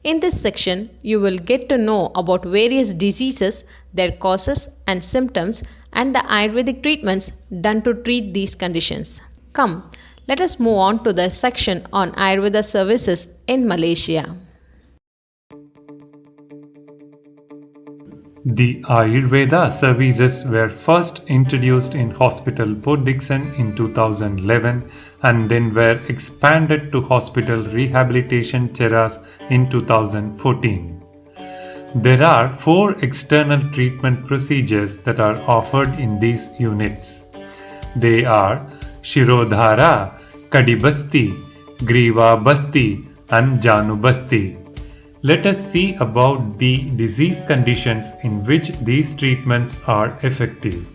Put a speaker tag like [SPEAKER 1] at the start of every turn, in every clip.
[SPEAKER 1] In this section, you will get to know about various diseases, their causes and symptoms, and the Ayurvedic treatments done to treat these conditions. Come, let us move on to the section on Ayurveda services in Malaysia.
[SPEAKER 2] The Ayurveda services were first introduced in Hospital Port Dickson in 2011 and then were expanded to Hospital Rehabilitation Cheras in 2014. There are 4 external treatment procedures that are offered in these units. They are Shirodhara, Kadibasti, Griva Basti, and Janu Basti. Let us see about the disease conditions in which these treatments are effective.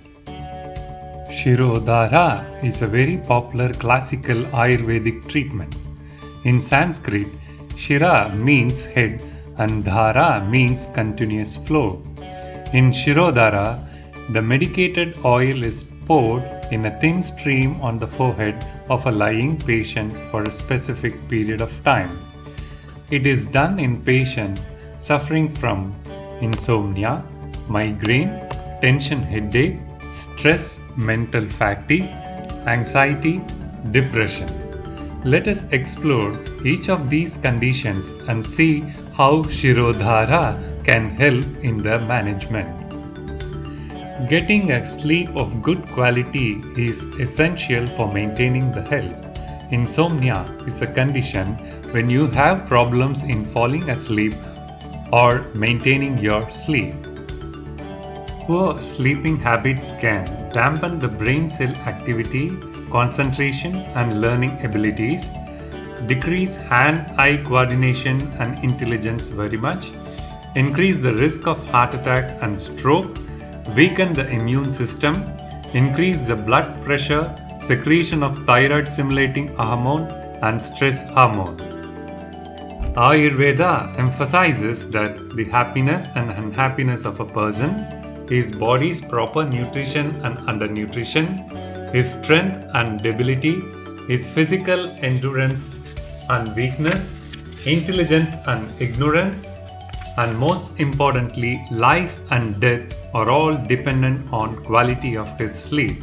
[SPEAKER 2] Shirodhara is a very popular classical Ayurvedic treatment. In Sanskrit, Shira means head and Dhara means continuous flow. In Shirodhara, the medicated oil is poured in a thin stream on the forehead of a lying patient for a specific period of time. It is done in patients suffering from insomnia, migraine, tension headache, stress, mental fatigue, anxiety, depression. Let us explore each of these conditions and see how Shirodhara can help in the management. Getting a sleep of good quality is essential for maintaining the health. Insomnia is a condition when you have problems in falling asleep or maintaining your sleep. Poor sleeping habits can dampen the brain cell activity, concentration and learning abilities, decrease hand-eye coordination and intelligence very much, increase the risk of heart attack and stroke, weaken the immune system, increase the blood pressure, secretion of thyroid stimulating hormone and stress hormone. Ayurveda emphasizes that the happiness and unhappiness of a person, his body's proper nutrition and undernutrition, his strength and debility, his physical endurance and weakness, intelligence and ignorance, and most importantly, life and death are all dependent on quality of his sleep.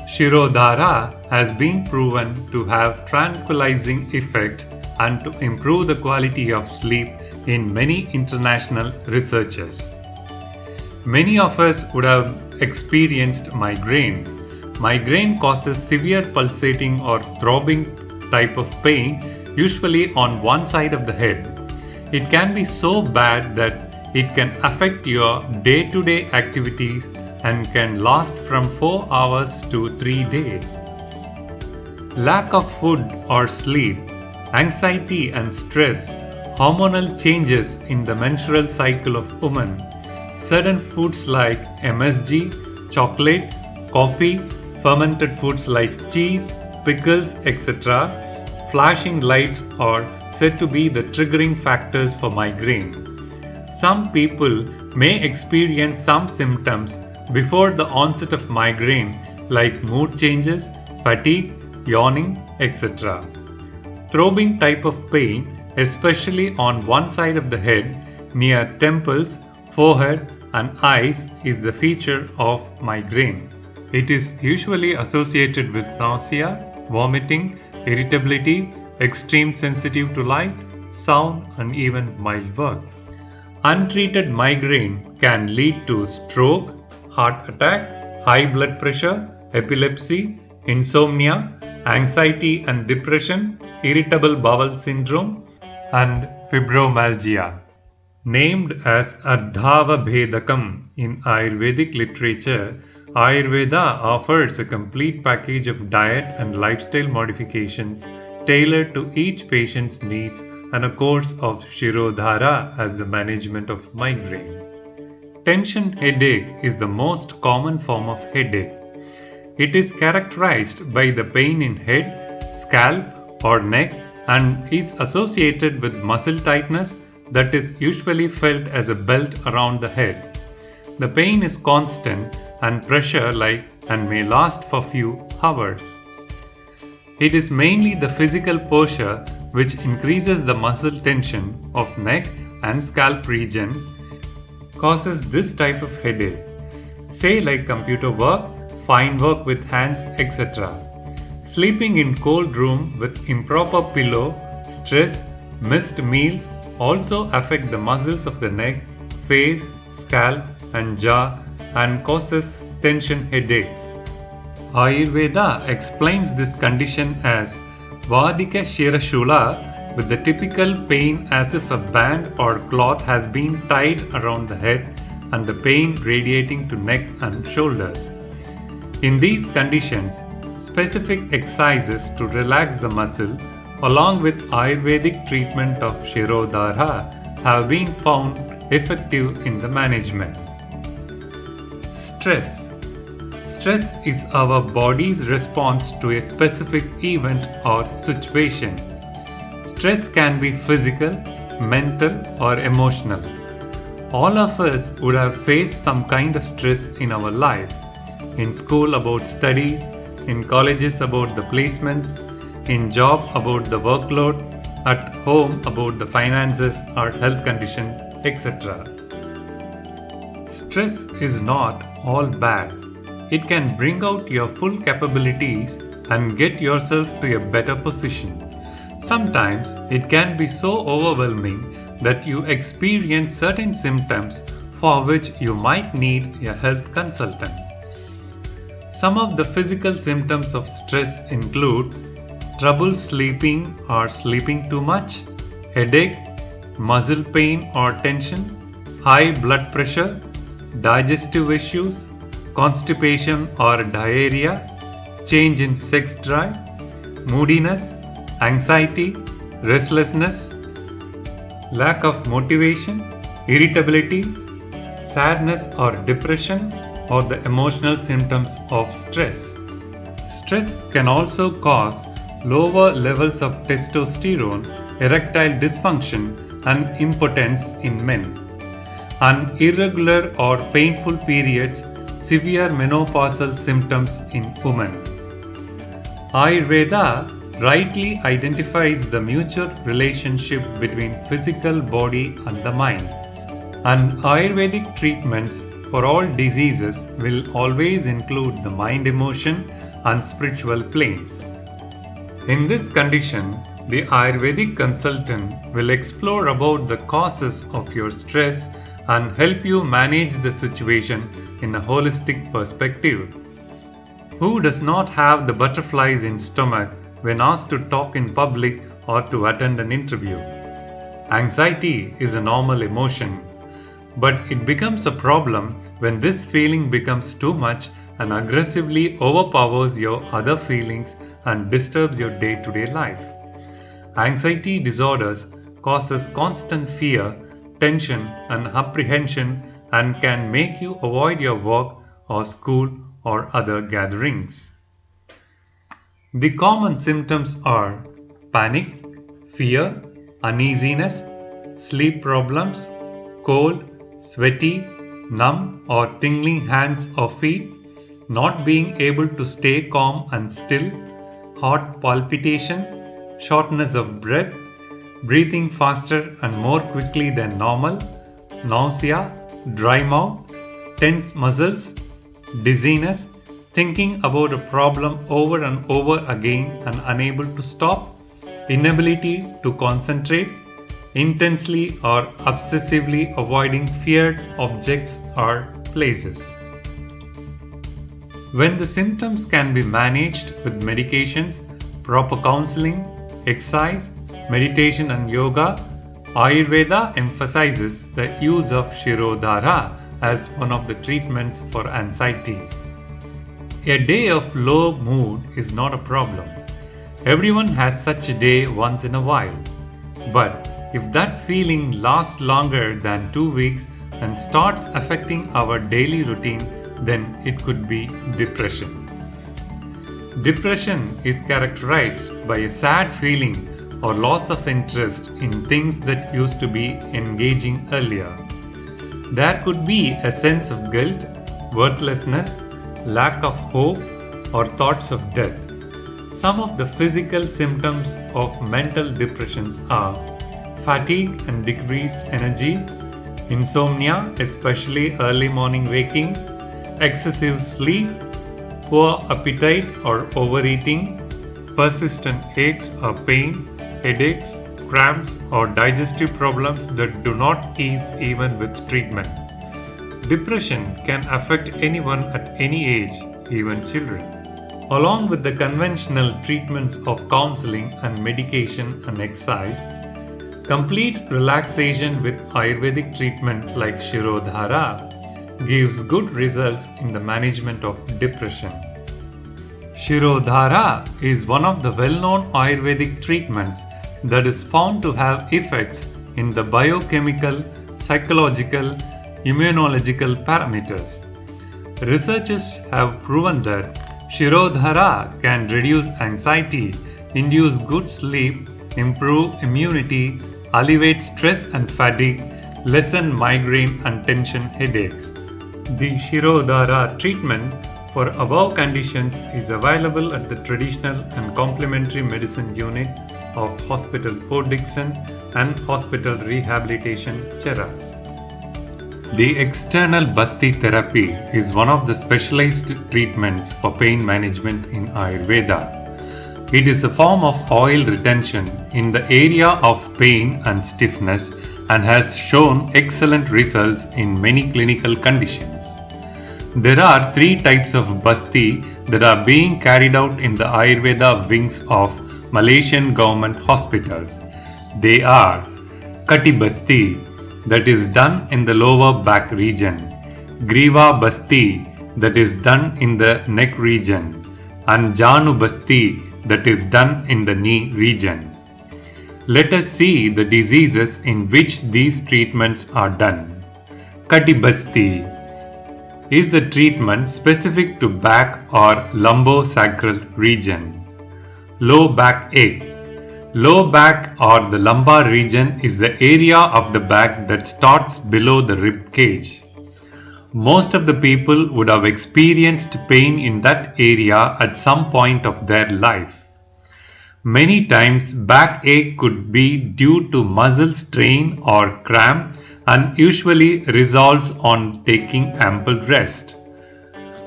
[SPEAKER 2] Shirodhara has been proven to have tranquilizing effect and to improve the quality of sleep in many international researches. Many of us would have experienced migraine. Migraine causes severe pulsating or throbbing type of pain, usually on one side of the head. It can be so bad that it can affect your day-to-day activities and can last from 4 hours to 3 days. Lack of food or sleep, anxiety and stress, hormonal changes in the menstrual cycle of women, certain foods like MSG, chocolate, coffee, fermented foods like cheese, pickles, etc., flashing lights are said to be the triggering factors for migraine. Some people may experience some symptoms before the onset of migraine like mood changes, fatigue, yawning, etc. Throbbing type of pain, especially on one side of the head, near temples, forehead and eyes is the feature of migraine. It is usually associated with nausea, vomiting, irritability, extreme sensitive to light, sound and even mild work. Untreated migraine can lead to stroke, heart attack, high blood pressure, epilepsy, insomnia, anxiety and depression, irritable bowel syndrome, and fibromyalgia. Named as Ardhava Bhedakam in Ayurvedic literature, Ayurveda offers a complete package of diet and lifestyle modifications tailored to each patient's needs and a course of Shirodhara as the management of migraine. Tension headache is the most common form of headache. It is characterized by the pain in head, scalp or neck and is associated with muscle tightness that is usually felt as a belt around the head. The pain is constant and pressure-like and may last for few hours. It is mainly the physical posture which increases the muscle tension of neck and scalp region, causes this type of headache. Say like computer work, fine work with hands, etc. Sleeping in cold room with improper pillow, stress, missed meals also affect the muscles of the neck, face, scalp and jaw and causes tension headaches. Ayurveda explains this condition as Vadika Shirashula, with the typical pain as if a band or cloth has been tied around the head and the pain radiating to neck and shoulders. In these conditions, specific exercises to relax the muscle along with Ayurvedic treatment of Shirodhara have been found effective in the management. Stress. Stress is our body's response to a specific event or situation. Stress can be physical, mental, or emotional. All of us would have faced some kind of stress in our life. In school about studies, in colleges about the placements, in job about the workload, at home about the finances or health condition, etc. Stress is not all bad. It can bring out your full capabilities and get yourself to a better position. Sometimes it can be so overwhelming that you experience certain symptoms for which you might need a health consultant. Some of the physical symptoms of stress include trouble sleeping or sleeping too much, headache, muscle pain or tension, high blood pressure, digestive issues, constipation or diarrhea, change in sex drive, moodiness, anxiety, restlessness, lack of motivation, irritability, sadness or depression, or the emotional symptoms of stress. Stress can also cause lower levels of testosterone, erectile dysfunction, and impotence in men, and irregular or painful periods, severe menopausal symptoms in women. Ayurveda rightly identifies the mutual relationship between physical body and the mind, and Ayurvedic treatments for all diseases will always include the mind emotion and spiritual planes. In this condition, the Ayurvedic consultant will explore about the causes of your stress and help you manage the situation in a holistic perspective. Who does not have the butterflies in stomach when asked to talk in public or to attend an interview? Anxiety is a normal emotion, but it becomes a problem when this feeling becomes too much and aggressively overpowers your other feelings and disturbs your day-to-day life. Anxiety disorders causes constant fear, tension and apprehension and can make you avoid your work or school or other gatherings. The common symptoms are panic, fear, uneasiness, sleep problems, cold, sweaty, numb or tingling hands or feet, not being able to stay calm and still, heart palpitation, shortness of breath, breathing faster and more quickly than normal, nausea, dry mouth, tense muscles, dizziness, thinking about a problem over and over again and unable to stop, inability to concentrate, intensely or obsessively avoiding feared objects or places. When the symptoms can be managed with medications, proper counseling, exercise, meditation and yoga, Ayurveda emphasizes the use of Shirodhara as one of the treatments for anxiety. A day of low mood is not a problem. Everyone has such a day once in a while. But if that feeling lasts longer than 2 weeks and starts affecting our daily routine, then it could be depression. Depression is characterized by a sad feeling or loss of interest in things that used to be engaging earlier. There could be a sense of guilt, worthlessness, lack of hope, or thoughts of death. Some of the physical symptoms of mental depressions are fatigue and decreased energy, insomnia, especially early morning waking, excessive sleep, poor appetite or overeating, persistent aches or pain, headaches, cramps or digestive problems that do not ease even with treatment. Depression can affect anyone at any age, even children. Along with the conventional treatments of counseling and medication and exercise, complete relaxation with Ayurvedic treatment like Shirodhara gives good results in the management of depression. Shirodhara is one of the well-known Ayurvedic treatments that is found to have effects in the biochemical, psychological, immunological parameters. Researchers have proven that Shirodhara can reduce anxiety, induce good sleep, improve immunity, alleviate stress and fatigue, lessen migraine and tension headaches. The Shirodhara treatment for above conditions is available at the traditional and complementary medicine unit of Hospital Port Dickson and Hospital Rehabilitation Cheras. The external Basti therapy is one of the specialized treatments for pain management in Ayurveda. It is a form of oil retention in the area of pain and stiffness and has shown excellent results in many clinical conditions. There are three types of Basti that are being carried out in the Ayurveda wings of Malaysian government hospitals. They are Kati Basti, that is done in the lower back region, Griva Basti, that is done in the neck region, and Janu Basti, that is done in the knee region. Let us see the diseases in which these treatments are done. Kati Basti is the treatment specific to back or lumbosacral region. Low back ache. Low back or the lumbar region is the area of the back that starts below the rib cage. Most of the people would have experienced pain in that area at some point of their life. Many times backache could be due to muscle strain or cramp and usually resolves on taking ample rest.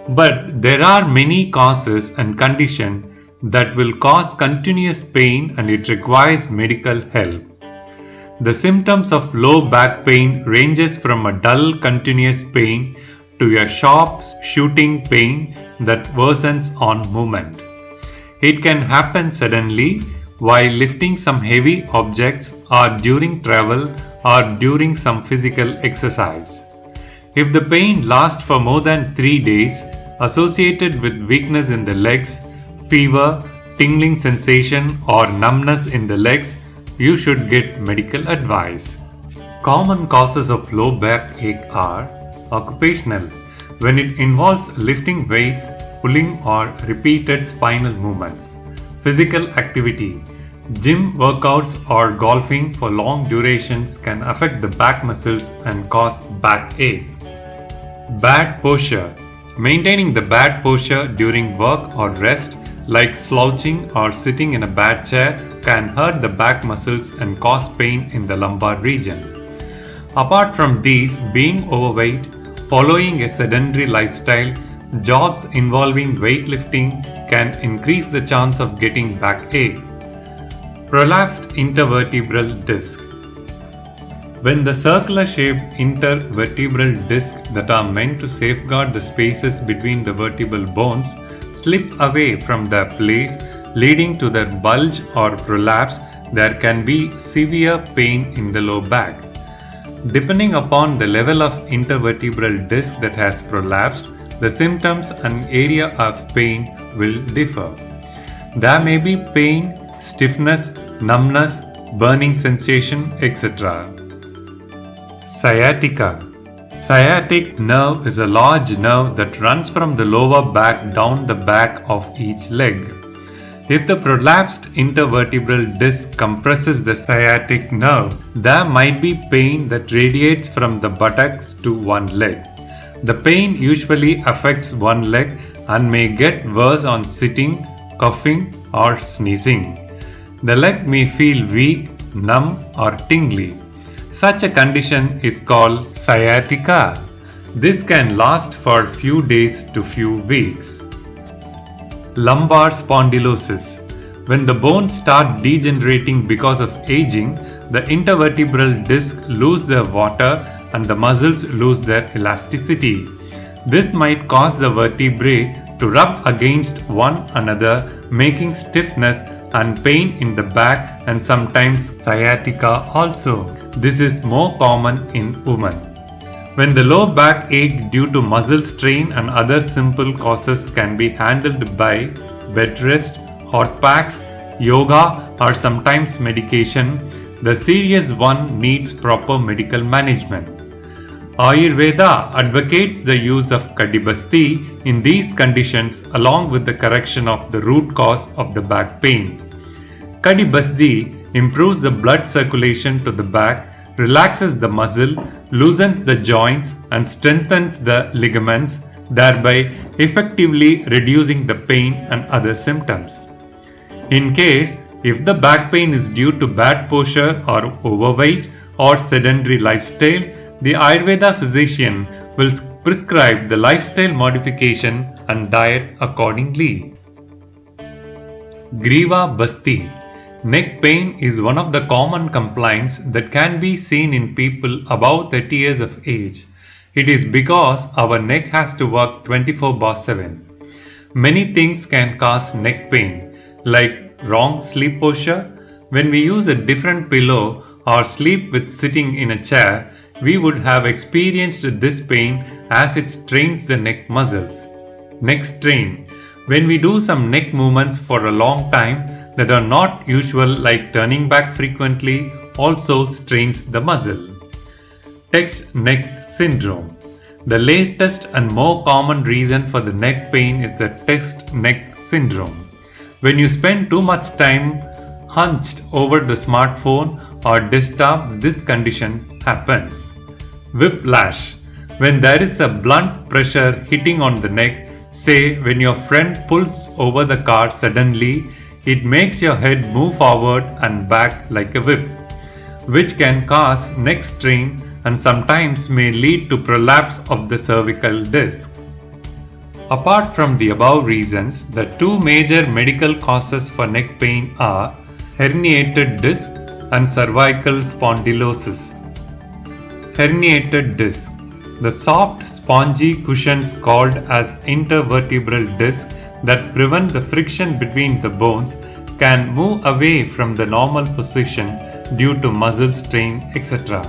[SPEAKER 2] But there are many causes and conditions that will cause continuous pain and it requires medical help. The symptoms of low back pain ranges from a dull continuous pain to a sharp shooting pain that worsens on movement. It can happen suddenly while lifting some heavy objects or during travel or during some physical exercise. If the pain lasts for more than 3 days, associated with weakness in the legs, fever, tingling sensation or numbness in the legs, you should get medical advice. Common causes of low back ache are occupational, when it involves lifting weights, pulling or repeated spinal movements. Physical activity. Gym workouts or golfing for long durations can affect the back muscles and cause back ache. Bad posture. Maintaining the bad posture during work or rest, like slouching or sitting in a bad chair, can hurt the back muscles and cause pain in the lumbar region. Apart from these, being overweight, following a sedentary lifestyle, jobs involving weightlifting can increase the chance of getting backache. Prolapsed intervertebral disc. When the circular-shaped intervertebral discs that are meant to safeguard the spaces between the vertebral bones slip away from their place, leading to their bulge or prolapse, there can be severe pain in the low back. Depending upon the level of intervertebral disc that has prolapsed, the symptoms and area of pain will differ. There may be pain, stiffness, numbness, burning sensation, etc. Sciatica. Sciatic nerve is a large nerve that runs from the lower back down the back of each leg. If the prolapsed intervertebral disc compresses the sciatic nerve, there might be pain that radiates from the buttocks to one leg. The pain usually affects one leg and may get worse on sitting, coughing, or sneezing. The leg may feel weak, numb, or tingly. Such a condition is called sciatica. This can last for few days to few weeks. Lumbar spondylosis. When the bones start degenerating because of aging, the intervertebral disc lose their water and the muscles lose their elasticity. This might cause the vertebrae to rub against one another, making stiffness and pain in the back and sometimes sciatica also. This is more common in women. When the low back ache due to muscle strain and other simple causes can be handled by bed rest, hot packs, yoga, or sometimes medication, the serious one needs proper medical management. Ayurveda advocates the use of Kadibasti in these conditions along with the correction of the root cause of the back pain. Kadibasti improves the blood circulation to the back, relaxes the muscle, loosens the joints, and strengthens the ligaments, thereby effectively reducing the pain and other symptoms. In case if the back pain is due to bad posture or overweight or sedentary lifestyle, the Ayurveda physician will prescribe the lifestyle modification and diet accordingly. Griva Basti. Neck pain is one of the common complaints that can be seen in people above 30 years of age. It is because our neck has to work 24/7. Many things can cause neck pain, like wrong sleep posture. When we use a different pillow or sleep with sitting in a chair, we would have experienced this pain as it strains the neck muscles. Neck strain. When we do some neck movements for a long time that are not usual, like turning back frequently, also strains the muscle. Text neck syndrome. The latest and more common reason for the neck pain is the text neck syndrome. When you spend too much time hunched over the smartphone or desktop, this condition happens. Whiplash. When there is a blunt pressure hitting on the neck, say when your friend pulls over the car suddenly, it makes your head move forward and back like a whip, which can cause neck strain and sometimes may lead to prolapse of the cervical disc. Apart from the above reasons, the two major medical causes for neck pain are herniated disc and cervical spondylosis. Herniated disc. The soft, spongy cushions called as intervertebral disc that prevent the friction between the bones can move away from the normal position due to muscle strain, etc.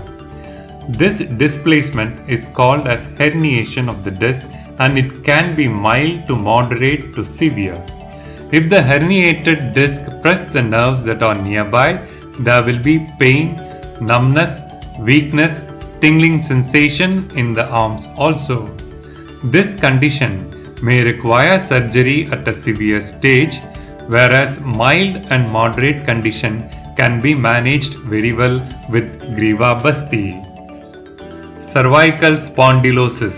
[SPEAKER 2] This displacement is called as herniation of the disc, and it can be mild to moderate to severe. If the herniated disc press the nerves that are nearby, there will be pain, numbness, weakness, tingling sensation in the arms also. This condition may require surgery at a severe stage, whereas mild and moderate condition can be managed very well with Griva Basti. Cervical spondylosis.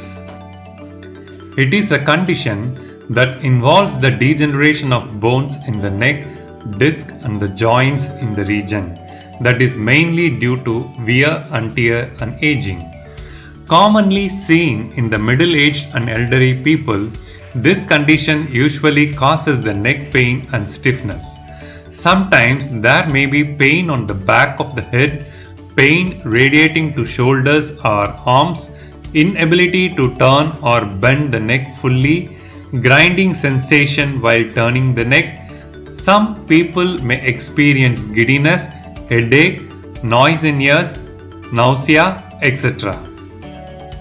[SPEAKER 2] It is a condition that involves the degeneration of bones in the neck, disc and the joints in the region, that is mainly due to wear and tear and aging. Commonly seen in the middle-aged and elderly people, this condition usually causes the neck pain and stiffness. Sometimes there may be pain on the back of the head, pain radiating to shoulders or arms, inability to turn or bend the neck fully, grinding sensation while turning the neck. Some people may experience giddiness, headache, noise in ears, nausea, etc.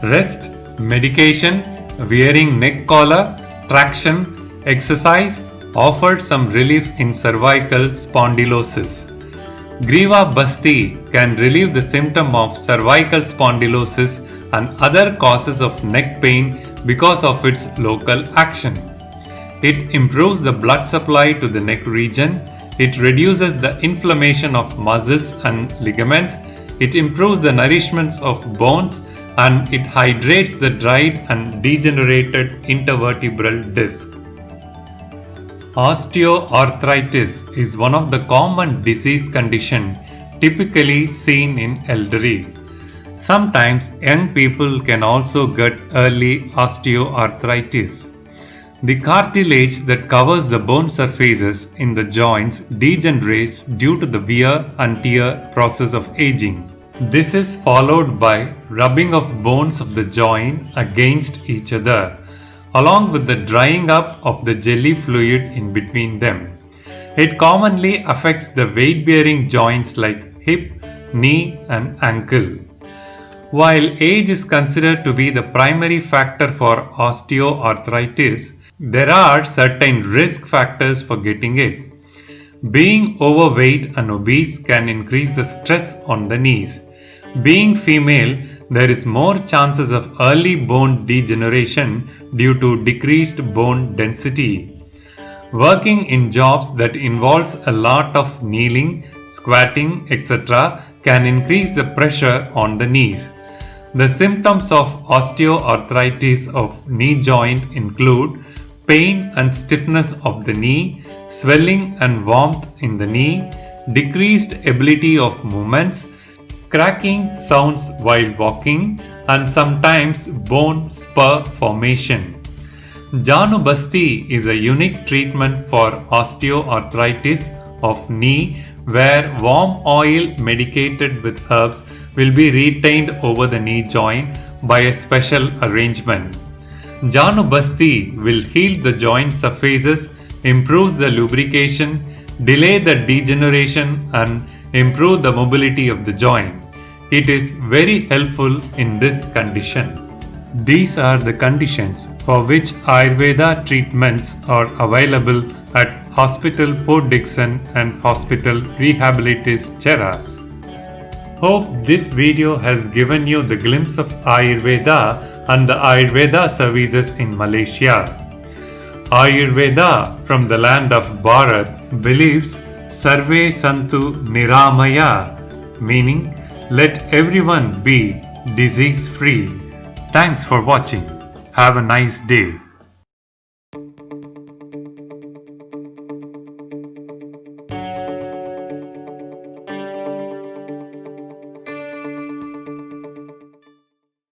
[SPEAKER 2] Rest, medication, wearing neck collar, traction, exercise offered some relief in cervical spondylosis. Griva Basti can relieve the symptom of cervical spondylosis and other causes of neck pain because of its local action. It improves the blood supply to the neck region. It reduces the inflammation of muscles and ligaments. It improves the nourishment of bones, and it hydrates the dried and degenerated intervertebral disc. Osteoarthritis is one of the common disease conditions typically seen in elderly. Sometimes young people can also get early osteoarthritis. The cartilage that covers the bone surfaces in the joints degenerates due to the wear and tear process of aging. This is followed by rubbing of bones of the joint against each other, along with the drying up of the jelly fluid in between them. It commonly affects the weight-bearing joints like hip, knee and ankle. While age is considered to be the primary factor for osteoarthritis, there are certain risk factors for getting it. Being overweight and obese can increase the stress on the knees. Being female, there is more chances of early bone degeneration due to decreased bone density. Working in jobs that involves a lot of kneeling, squatting, etc. can increase the pressure on the knees. The symptoms of osteoarthritis of knee joint include pain and stiffness of the knee, swelling and warmth in the knee, decreased ability of movements, cracking sounds while walking, and sometimes bone spur formation. Janu Basti is a unique treatment for osteoarthritis of knee where warm oil medicated with herbs will be retained over the knee joint by a special arrangement. Janu Basti will heal the joint surfaces, improves the lubrication, delay the degeneration and improve the mobility of the joint. It is very helpful in this condition. These are the conditions for which Ayurveda treatments are available at Hospital Port Dickson and Hospital Rehabilitis Cheras. Hope this video has given you the glimpse of Ayurveda and the Ayurveda services in Malaysia. Ayurveda from the land of Bharat believes Sarve Santu Niramaya, meaning let everyone be disease free. Thanks for watching. Have a nice day.